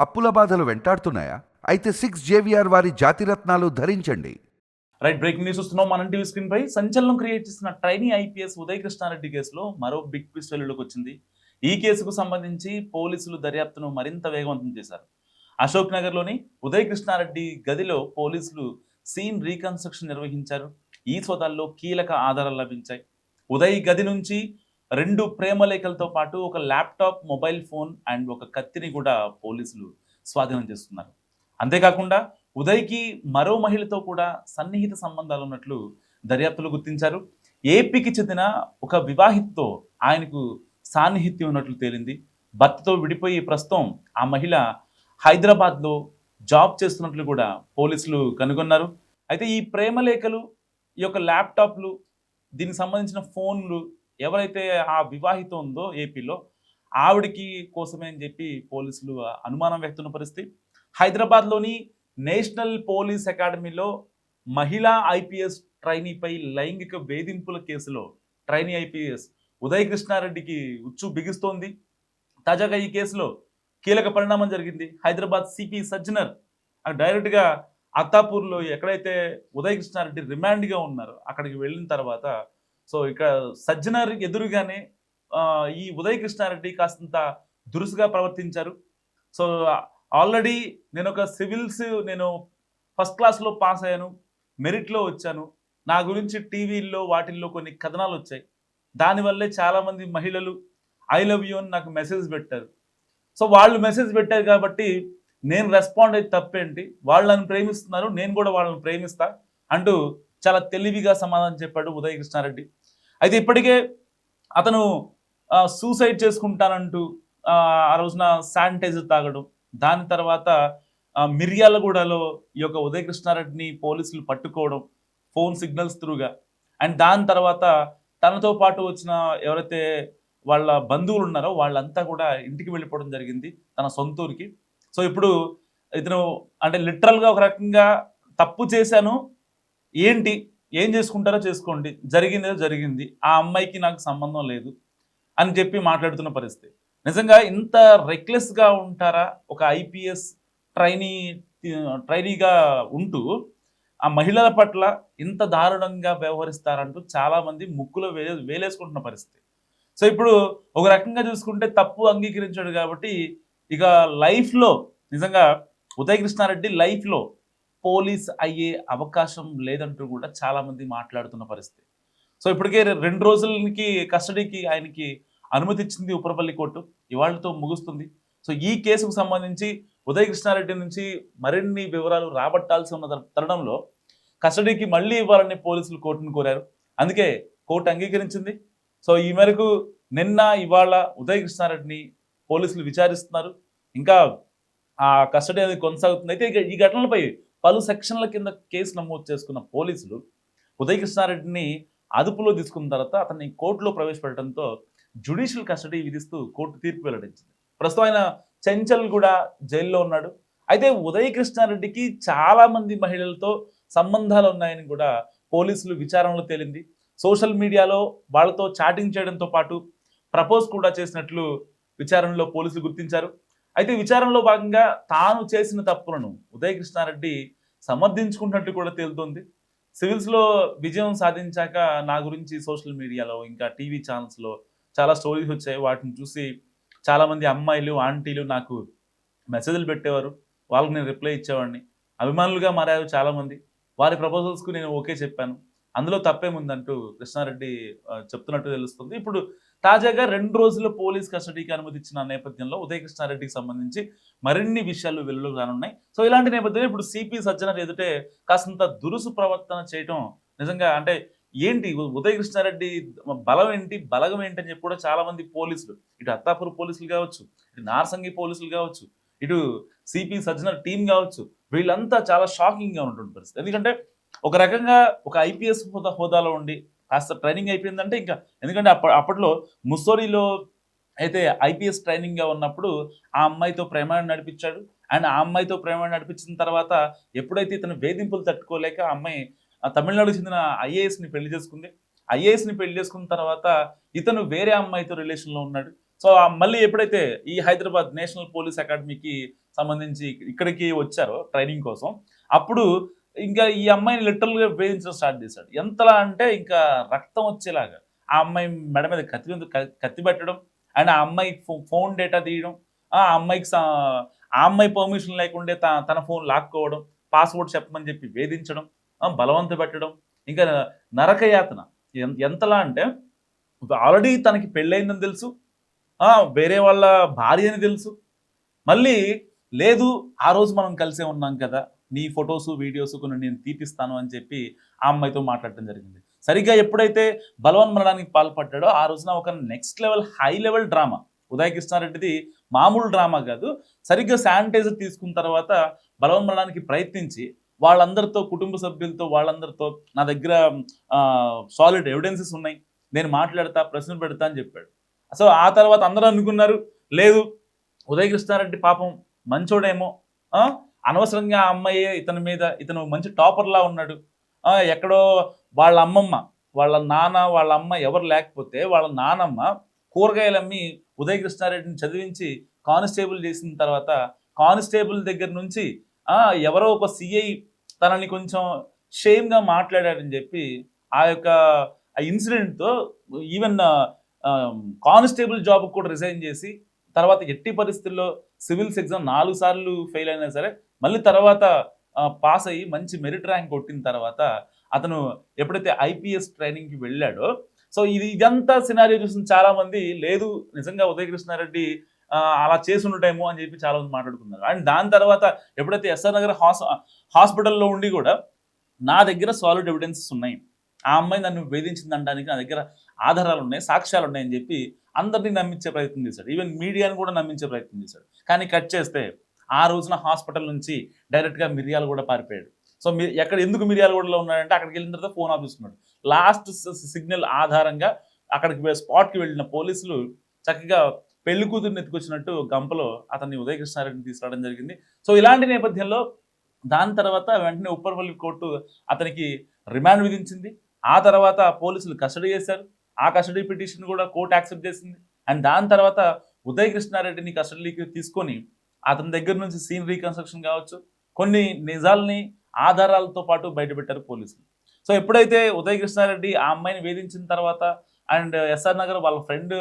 అప్పుల బాధలు వెంటాడుతున్నాయా? అయితే 6 JVR వారి జాతిరత్నాలు ధరించండి. రైట్, బ్రేకింగ్ న్యూస్ చూస్తున్నాం మన టీవీ స్క్రీన్ పై. సంచలనం క్రియేట్ చేసిన ట్రైనీ ఐపీఎస్ ఉదయ్ కృష్ణారెడ్డి కేసులో మరో బిగ్ ట్విస్ట్ వెలుగులోకి వచ్చింది. ఈ కేసుకు సంబంధించి పోలీసులు దర్యాప్తును మరింత వేగవంతం చేశారు. అశోక్ నగర్లోని ఉదయ్ కృష్ణారెడ్డి గదిలో పోలీసులు సీన్ రీకన్స్ట్రక్షన్ నిర్వహించారు. ఈ సోదాల్లో కీలక ఆధారాలు లభించాయి. ఉదయ్ గది నుంచి 2 ప్రేమలేఖలతో పాటు ఒక ల్యాప్టాప్, మొబైల్ ఫోన్ అండ్ ఒక కత్తిని కూడా పోలీసులు స్వాధీనం చేస్తున్నారు. అంతేకాకుండా ఉదయ్కి మరో మహిళతో కూడా సన్నిహిత సంబంధాలు ఉన్నట్లు దర్యాప్తులు గుర్తించారు. ఏపీకి చెందిన ఒక వివాహితతో ఆయనకు సాన్నిహిత్యం ఉన్నట్లు తేలింది. భర్తతో విడిపోయి ప్రస్తుతం ఆ మహిళ హైదరాబాద్లో జాబ్ చేస్తున్నట్లు కూడా పోలీసులు కనుగొన్నారు. అయితే ఈ ప్రేమలేఖలు, ఈ యొక్క ల్యాప్టాప్లు, దీనికి సంబంధించిన ఫోన్లు ఎవరైతే ఆ వివాహిత ఉందో ఏపీలో ఆవిడికి కోసమే అని చెప్పి పోలీసులు అనుమానం వ్యక్తున్న పరిస్థితి. హైదరాబాద్లోని నేషనల్ పోలీస్ అకాడమీలో మహిళా ఐపీఎస్ ట్రైనీపై లైంగిక వేధింపుల కేసులో ట్రైనీ ఐపీఎస్ ఉదయ్ కృష్ణారెడ్డికి ఉచ్చు బిగిస్తోంది. తాజాగా ఈ కేసులో కీలక పరిణామం జరిగింది. హైదరాబాద్ సిపి సజ్జనర్ డైరెక్ట్గా అత్తాపూర్లో ఎక్కడైతే ఉదయ్ కృష్ణారెడ్డి రిమాండ్గా ఉన్నారో అక్కడికి వెళ్ళిన తర్వాత సో ఇక్కడ సజ్జనర్ ఎదురుగానే ఈ ఉదయ్ కృష్ణారెడ్డి కాస్తంత దురుసుగా ప్రవర్తించారు. సో ఆల్రెడీ నేను ఒక సివిల్స్ ఫస్ట్ క్లాస్లో పాస్ అయ్యాను, మెరిట్లో వచ్చాను, నా గురించి టీవీల్లో వాటిల్లో కొన్ని కథనాలు వచ్చాయి. దానివల్లే చాలామంది మహిళలు ఐ లవ్ యూ అని నాకు మెసేజ్ పెట్టారు. సో వాళ్ళు మెసేజ్ పెట్టారు కాబట్టి నేను రెస్పాండ్ అయితే తప్పేంటి, వాళ్ళు నన్ను ప్రేమిస్తున్నారు, నేను కూడా వాళ్ళని ప్రేమిస్తా అంటూ చాలా తెలివిగా సమాధానం చెప్పాడు ఉదయ్ కృష్ణారెడ్డి. అయితే ఇప్పటికే అతను సూసైడ్ చేసుకుంటానంటూ ఆ రోజున శానిటైజర్ తాగడం, దాని తర్వాత మిర్యాలగూడలో ఈ యొక్క ఉదయ్ కృష్ణారెడ్డిని పోలీసులు పట్టుకోవడం ఫోన్ సిగ్నల్స్ త్రూగా, అండ్ దాని తర్వాత తనతో పాటు వచ్చిన ఎవరైతే వాళ్ళ బంధువులు ఉన్నారో వాళ్ళంతా కూడా ఇంటికి వెళ్ళిపోవడం జరిగింది తన సొంత ఊరికి. సో ఇప్పుడు ఇతను అంటే లిటరల్గా ఒక రకంగా తప్పు చేశాను, ఏంటి ఏం చేసుకుంటారో చేసుకోండి, జరిగిందేదో జరిగింది, ఆ అమ్మాయికి నాకు సంబంధం లేదు అని చెప్పి మాట్లాడుతున్న పరిస్థితి. నిజంగా ఇంత రెక్లెస్గా ఉంటారా ఒక ఐపీఎస్ ట్రైనీగా ఉంటూ ఆ మహిళల పట్ల ఇంత దారుణంగా వ్యవహరిస్తారంటూ చాలామంది ముక్కులో వేలేసుకుంటున్న పరిస్థితి. సో ఇప్పుడు ఒక రకంగా చూసుకుంటే తప్పు అంగీకరించాడు కాబట్టి ఇక లైఫ్లో నిజంగా ఉదయ్ కృష్ణారెడ్డి లైఫ్లో పోలీస్ అయ్యే అవకాశం లేదంటూ కూడా చాలామంది మాట్లాడుతున్న పరిస్థితి. సో ఇప్పటికే 2 రోజులకి కస్టడీకి ఆయనకి అనుమతి ఇచ్చింది ఉపరపల్లి కోర్టు, ఇవాళతో ముగుస్తుంది. సో ఈ కేసుకు సంబంధించి ఉదయ్ కృష్ణారెడ్డి నుంచి మరిన్ని వివరాలు రాబట్టాల్సి ఉన్న తరుణంలో కస్టడీకి మళ్ళీ ఇవ్వాలని పోలీసులు కోర్టును కోరారు. అందుకే కోర్టు అంగీకరించింది. సో ఈ మేరకు నిన్న ఇవాళ ఉదయ్ కృష్ణారెడ్డిని పోలీసులు విచారిస్తున్నారు. ఇంకా ఆ కస్టడీ అనేది కొనసాగుతుంది. అయితే ఈ ఘటనలపై పలు సెక్షన్ల కింద కేసు నమోదు చేసుకున్న పోలీసులు ఉదయ్ కృష్ణారెడ్డిని అదుపులో తీసుకున్న తర్వాత అతన్ని కోర్టులో ప్రవేశపెట్టడంతో జ్యుడిషియల్ కస్టడీ విధిస్తూ కోర్టు తీర్పు వెల్లడించింది. ప్రస్తుతం ఆయన చెంచల్ కూడా జైల్లో ఉన్నాడు. అయితే ఉదయ్ కృష్ణారెడ్డికి చాలా మంది మహిళలతో సంబంధాలు ఉన్నాయని కూడా పోలీసులు విచారణలో తేలింది. సోషల్ మీడియాలో వాళ్ళతో చాటింగ్ చేయడంతో పాటు ప్రపోజ్ కూడా చేసినట్లు విచారణలో పోలీసులు గుర్తించారు. అయితే విచారణలో భాగంగా తాను చేసిన తప్పులను ఉదయ్ కృష్ణారెడ్డి సమర్థించుకున్నట్టు కూడా తేలుతోంది. సివిల్స్లో విజయం సాధించాక నా గురించి సోషల్ మీడియాలో ఇంకా టీవీ ఛానల్స్లో చాలా స్టోరీస్ వచ్చాయి. వాటిని చూసి చాలామంది అమ్మాయిలు, ఆంటీలు నాకు మెసేజ్లు పెట్టేవారు, వాళ్ళకి నేను రిప్లై ఇచ్చేవాడిని. అభిమానులుగా మారారు చాలామంది. వారి ప్రపోజల్స్కు నేను ఓకే చెప్పాను, అందులో తప్పేముందంటూ కృష్ణారెడ్డి చెప్తున్నట్టు తెలుస్తుంది. ఇప్పుడు తాజాగా 2 రోజుల పోలీస్ కస్టడీకి అనుమతి ఇచ్చిన నేపథ్యంలో ఉదయ్ కృష్ణారెడ్డికి సంబంధించి మరిన్ని విషయాలు వెలుగులోకి రానున్నాయి. సో ఇలాంటి నేపథ్యంలో ఇప్పుడు సిపి సజ్జనర్ ఎదుటే కాస్తంత దురుసు ప్రవర్తన చేయటం నిజంగా అంటే ఏంటి ఉదయ్ కృష్ణారెడ్డి బలం ఏంటి, బలగం ఏంటి అని చెప్పి కూడా చాలామంది పోలీసులు, ఇటు అత్తాపూర్ పోలీసులు కావచ్చు, ఇటు నార్సంగి పోలీసులు కావచ్చు, ఇటు సిపి సజ్జనర్ టీం కావచ్చు, వీళ్ళంతా చాలా షాకింగ్గా ఉంటుంది పరిస్థితి. ఎందుకంటే ఒక రకంగా ఒక ఐపీఎస్ హోదాలో ఉండి కాస్త ట్రైనింగ్ అయిపోయిందంటే ఇంకా, ఎందుకంటే అప్పట్లో ముస్సోరీలో అయితే ఐపీఎస్ ట్రైనింగ్గా ఉన్నప్పుడు ఆ అమ్మాయితో ప్రేమాన్ని నడిపించాడు. అండ్ ఆ అమ్మాయితో ప్రేమాన్ని నడిపించిన తర్వాత ఎప్పుడైతే ఇతను వేధింపులు తట్టుకోలేక ఆ అమ్మాయి తమిళనాడుకు చెందిన ఐఏఎస్ని పెళ్లి చేసుకుంది. ఐఏఎస్ని పెళ్లి చేసుకున్న తర్వాత ఇతను వేరే అమ్మాయితో రిలేషన్లో ఉన్నాడు. సో మళ్ళీ ఎప్పుడైతే ఈ హైదరాబాద్ నేషనల్ పోలీస్ అకాడమీకి సంబంధించి ఇక్కడికి వచ్చారో ట్రైనింగ్ కోసం, అప్పుడు ఇంకా ఈ అమ్మాయిని లిటరల్గా వేధించడం స్టార్ట్ చేశాడు. ఎంతలా అంటే ఇంకా రక్తం వచ్చేలాగా ఆ అమ్మాయి మెడ మీద కత్తి పెట్టడం అండ్ ఆ అమ్మాయి ఫోన్ డేటా తీయడం, ఆ అమ్మాయికి ఆ అమ్మాయి పర్మిషన్ లేకుండే తన ఫోన్ లాక్కోవడం, పాస్వర్డ్ చెప్పమని చెప్పి వేధించడం, బలవంత పెట్టడం, ఇంకా నరకయాతన. ఎంతలా అంటే ఆల్రెడీ తనకి పెళ్ళయిందని తెలుసు, వేరే వాళ్ళ భార్య అని తెలుసు, మళ్ళీ లేదు ఆ రోజు మనం కలిసే ఉన్నాం కదా, నీ ఫొటోస్ వీడియోస్ కొన్ని నేను తీపిస్తాను అని చెప్పి ఆ అమ్మాయితో మాట్లాడటం జరిగింది. సరిగ్గా ఎప్పుడైతే బలవన్మరణానికి పాల్పడ్డాడో ఆ రోజున ఒక next level high level drama Uday కృష్ణారెడ్డిది, మామూలు డ్రామా కాదు. సరిగ్గా శానిటైజర్ తీసుకున్న తర్వాత బలవన్మరణానికి ప్రయత్నించి వాళ్ళందరితో, కుటుంబ సభ్యులతో వాళ్ళందరితో నా దగ్గర సాలిడ్ ఎవిడెన్సెస్ ఉన్నాయి, నేను మాట్లాడతా, ప్రశ్నలు పెడతా అని చెప్పాడు. సో ఆ తర్వాత అందరూ అనుకున్నారు లేదు ఉదయ్ కృష్ణారెడ్డి పాపం మంచోడేమో, అనవసరంగా ఆ అమ్మాయి ఇతను మంచి టాపర్లా ఉన్నాడు, ఎక్కడో వాళ్ళ అమ్మమ్మ, వాళ్ళ నాన్న, వాళ్ళ అమ్మ ఎవరు లేకపోతే వాళ్ళ నానమ్మ కూరగాయలు అమ్మి ఉదయ్ కృష్ణారెడ్డిని చదివించి కానిస్టేబుల్ చేసిన తర్వాత కానిస్టేబుల్ దగ్గర నుంచి ఎవరో ఒక సిఐ తనని కొంచెం షేమ్గా మాట్లాడాడని చెప్పి ఆ యొక్క ఆ ఇన్సిడెంట్తో ఈవెన్ కానిస్టేబుల్ జాబ్ కూడా రిజైన్ చేసి తర్వాత ఎట్టి పరిస్థితుల్లో సివిల్స్ ఎగ్జామ్ 4 సార్లు ఫెయిల్ అయినా సరే మళ్ళీ తర్వాత పాస్ అయ్యి మంచి మెరిట్ ర్యాంక్ కొట్టిన తర్వాత అతను ఎప్పుడైతే ఐపీఎస్ ట్రైనింగ్కి వెళ్ళాడో, సో ఇదంతా సినారియో చూసిన చాలా మంది లేదు నిజంగా ఉదయ్ కృష్ణారెడ్డి అలా చేసి ఉండటేమో అని చెప్పి చాలా మంది మాట్లాడుకున్నారు. అండ్ దాని తర్వాత ఎప్పుడైతే ఎస్ఆర్ నగర్ హాస్పిటల్లో ఉండి కూడా నా దగ్గర సాలిడ్ ఎవిడెన్సెస్ ఉన్నాయి, ఆ అమ్మాయి నన్ను వేధించింది అనడానికి నా దగ్గర ఆధారాలు ఉన్నాయి, సాక్ష్యాలు ఉన్నాయని చెప్పి అందరినీ నమ్మించే ప్రయత్నం చేశాడు. ఈవెన్ మీడియాని కూడా నమ్మించే ప్రయత్నం చేశాడు. కానీ కట్ చేస్తే ఆ రోజున హాస్పిటల్ నుంచి డైరెక్ట్గా మిర్యాల కూడా పారిపోయాడు. సో ఎందుకు మిర్యాలగూడలో ఉన్నాడంటే అక్కడికి వెళ్ళిన తర్వాత ఫోన్ ఆఫ్ చేసుకున్నాడు. లాస్ట్ సిగ్నల్ ఆధారంగా అక్కడికి స్పాట్కి వెళ్ళిన పోలీసులు చక్కగా పెళ్లి కూతురుని ఎత్తుకొచ్చినట్టు గంపలో అతన్ని ఉదయ్ కృష్ణారెడ్డిని తీసుకురావడం జరిగింది. సో ఇలాంటి నేపథ్యంలో దాని తర్వాత వెంటనే ఉప్పర్పల్లి కోర్టు అతనికి రిమాండ్ విధించింది. ఆ తర్వాత పోలీసులు కస్టడీ చేశారు. ఆ కస్టడీ పిటిషన్ కూడా కోర్టు యాక్సెప్ట్ చేసింది. అండ్ దాని తర్వాత ఉదయ్ కృష్ణారెడ్డిని కస్టడీకి తీసుకొని అతని దగ్గర నుంచి సీన్ రీకన్స్ట్రక్షన్ కావచ్చు, కొన్ని నిజాలని ఆధారాలతో పాటు బయటపెట్టారు పోలీసులు. సో ఎప్పుడైతే ఉదయ్ కృష్ణారెడ్డి ఆ అమ్మాయిని వేధించిన తర్వాత అండ్ ఎస్ఆర్ నగర్ వాళ్ళ ఫ్రెండ్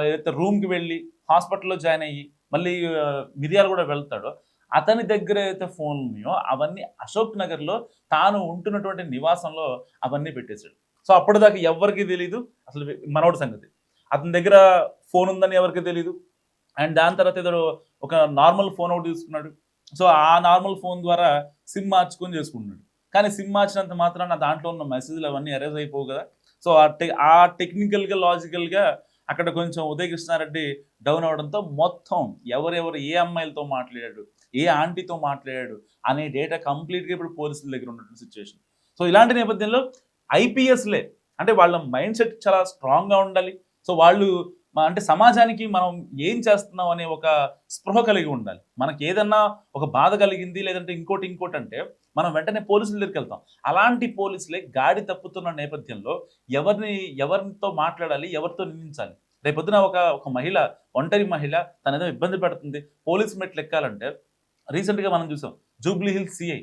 ఏదైతే రూమ్కి వెళ్ళి హాస్పిటల్లో జాయిన్ అయ్యి మళ్ళీ మిర్యాలు కూడా వెళ్తాడో, అతని దగ్గర అయితే ఫోన్లు ఉన్నాయో అవన్నీ అశోక్ నగర్లో తాను ఉంటున్నటువంటి నివాసంలో అవన్నీ పెట్టేశాడు. సో అప్పటిదాకా ఎవరికి తెలీదు అసలు మనోడి సంగతి, అతని దగ్గర ఫోన్ ఉందని ఎవరికి తెలీదు. అండ్ దాని తర్వాత ఏదో ఒక నార్మల్ ఫోన్ ఒకటి తీసుకున్నాడు. సో ఆ నార్మల్ ఫోన్ ద్వారా సిమ్ మార్చుకొని చేసుకుంటున్నాడు. కానీ సిమ్ మార్చినంత మాత్రాన దాంట్లో ఉన్న మెసేజ్లు అవన్నీ ఎరేజ్ అయిపోవు కదా. సో ఆ టెక్నికల్గా లాజికల్గా అక్కడ కొంచెం ఉదయ్ కృష్ణారెడ్డి డౌన్ అవడంతో మొత్తం ఎవరెవరు ఏ అమ్మాయిలతో మాట్లాడాడు, ఏ ఆంటీతో మాట్లాడాడు అనే డేటా కంప్లీట్గా ఇప్పుడు పోలీసుల దగ్గర ఉన్నటువంటి సిచ్యువేషన్. సో ఇలాంటి నేపథ్యంలో ఐపీఎస్లే అంటే వాళ్ళ మైండ్ సెట్ చాలా స్ట్రాంగ్గా ఉండాలి. సో వాళ్ళు అంటే సమాజానికి మనం ఏం చేస్తున్నాం అనే ఒక స్పృహ కలిగి ఉండాలి. మనకి ఏదన్నా ఒక బాధ కలిగింది లేదంటే ఇంకోటి అంటే మనం వెంటనే పోలీసుల దగ్గరికి వెళ్తాం. అలాంటి పోలీసులే గాడి తప్పుతున్న నేపథ్యంలో ఎవరితో మాట్లాడాలి, ఎవరితో నిందించాలి. రేపొద్దున ఒక మహిళ, ఒంటరి మహిళ తనేదో ఇబ్బంది పడుతుంది, పోలీసు మెట్లు ఎక్కాలంటే రీసెంట్గా మనం చూసాం జూబ్లీ హిల్స్ సిఐ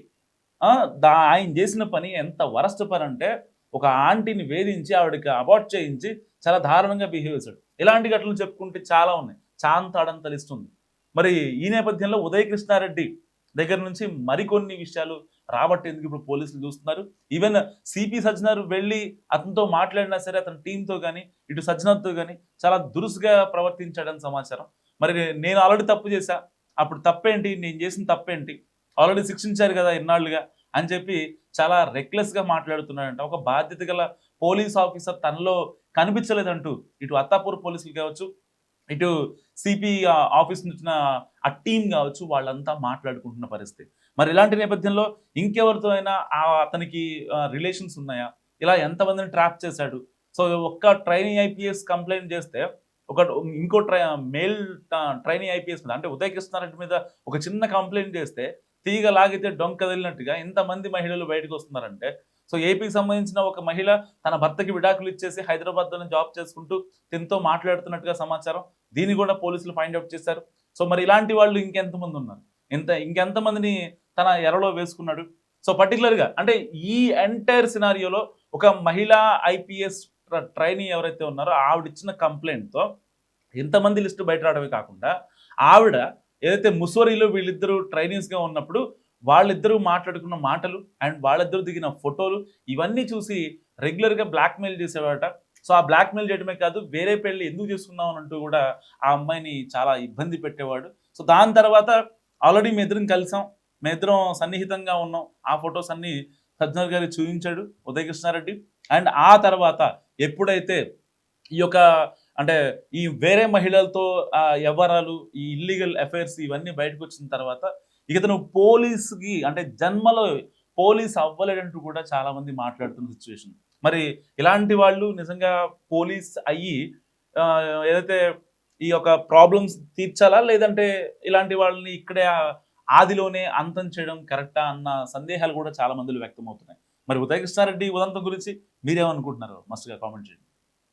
ఆయన చేసిన పని ఎంత వరస్ట్ పని అంటే ఒక ఆంటీని వేధించి ఆవిడకి అబార్ట్ చేయించి చాలా దారుణంగా బిహేవ్ చేశాడు. ఇలాంటి ఘటనలు చెప్పుకుంటే చాలా ఉన్నాయి, చాంతాడంత లిస్ట్ ఉంది. మరి ఈ నేపథ్యంలో ఉదయ్ కృష్ణారెడ్డి దగ్గర నుంచి మరికొన్ని విషయాలు రాబట్టేందుకు ఇప్పుడు పోలీసులు చూస్తున్నారు. ఈవెన్ సిపి సజ్జనర్ వెళ్ళి అతనితో మాట్లాడినా సరే అతని టీంతో కానీ ఇటు సజ్జనర్తో కానీ చాలా దురుసుగా ప్రవర్తించాడని సమాచారం. మరి నేను ఆల్రెడీ తప్పు చేశా, అప్పుడు తప్పేంటి, నేను చేసిన తప్పేంటి, ఆల్రెడీ శిక్షించారు కదా ఇన్నాళ్ళుగా అని చెప్పి చాలా రెక్లెస్గా మాట్లాడుతున్నాడంట. ఒక బాధ్యత గల పోలీస్ ఆఫీసర్ తనలో కనిపించలేదంటూ ఇటు అత్తాపూర్ పోలీసులు కావచ్చు, ఇటు సిపి ఆఫీస్ నుంచి వచ్చిన ఆ టీం కావచ్చు, వాళ్ళంతా మాట్లాడుకుంటున్న పరిస్థితి. మరి ఇలాంటి నేపథ్యంలో ఇంకెవరితో అయినా అతనికి రిలేషన్స్ ఉన్నాయా, ఇలా ఎంతమందిని ట్రాప్ చేశాడు. సో ఒక్క ట్రైనింగ్ ఐపీఎస్ కంప్లైంట్ చేస్తే ఇంకో మేల్ ట్రైనింగ్ ఐపీఎస్ మీద అంటే ఉదయ్ కృష్ణారెడ్డి మీద ఒక చిన్న కంప్లైంట్ చేస్తే తీగ లాగితే డొంక కదిలినట్టుగా ఎంతమంది మహిళలు బయటకు వస్తున్నారంటే, సో ఏపీకి సంబంధించిన ఒక మహిళ తన భర్తకి విడాకులు ఇచ్చేసి హైదరాబాద్లోనే జాబ్ చేసుకుంటూ తినతో మాట్లాడుతున్నట్టుగా సమాచారం. దీన్ని కూడా పోలీసులు ఫైండ్ అవుట్ చేశారు. సో మరి ఇలాంటి వాళ్ళు ఇంకెంతమంది ఉన్నారు, ఇంకెంతమందిని తన ఎరలో వేసుకున్నాడు. సో పర్టికులర్గా అంటే ఈ ఎంటైర్ సినారియోలో ఒక మహిళా ఐపీఎస్ ట్రైనీ ఎవరైతే ఉన్నారో ఆవిడ ఇచ్చిన కంప్లైంట్తో ఇంతమంది లిస్టు బయట రావడమే కాకుండా ఆవిడ ఏదైతే ముస్వరిలో వీళ్ళిద్దరూ ట్రైనీస్గా ఉన్నప్పుడు వాళ్ళిద్దరూ మాట్లాడుకున్న మాటలు అండ్ వాళ్ళిద్దరూ దిగిన ఫోటోలు ఇవన్నీ చూసి రెగ్యులర్గా బ్లాక్మెయిల్ చేసేవాట. సో ఆ బ్లాక్మెయిల్ చేయడమే కాదు, వేరే పెళ్లి ఎందుకు చేసుకున్నాం అని అంటూ కూడా ఆ అమ్మాయిని చాలా ఇబ్బంది పెట్టేవాడు. సో దాని తర్వాత ఆల్రెడీ మీ ఇద్దరం కలిసాం, మీ ఇద్దరం సన్నిహితంగా ఉన్నాం, ఆ ఫొటోస్ అన్ని సజ్జనర్ గారికి చూపించాడు ఉదయ్ కృష్ణారెడ్డి. అండ్ ఆ తర్వాత ఎప్పుడైతే ఈ యొక్క అంటే ఈ వేరే మహిళలతో వ్యవహారాలు, ఈ ఇల్లీగల్ అఫైర్స్ ఇవన్నీ బయటకు వచ్చిన తర్వాత ఇక తను పోలీస్కి అంటే జన్మలో పోలీస్ అవ్వలేడంటూ కూడా చాలా మంది మాట్లాడుతున్న సిచ్యువేషన్. మరి ఇలాంటి వాళ్ళు నిజంగా పోలీస్ అయ్యి ఏదైతే ఈ యొక్క ప్రాబ్లమ్స్ తీర్చాలా, లేదంటే ఇలాంటి వాళ్ళని ఇక్కడే ఆదిలోనే అంతం చేయడం కరెక్టా అన్న సందేహాలు కూడా చాలా మందిలో వ్యక్తం అవుతున్నాయి. మరి ఉదయ్ కృష్ణారెడ్డి ఉదంతం గురించి మీరేమనుకుంటున్నారు? మస్తుగా కామెంట్ చేయండి.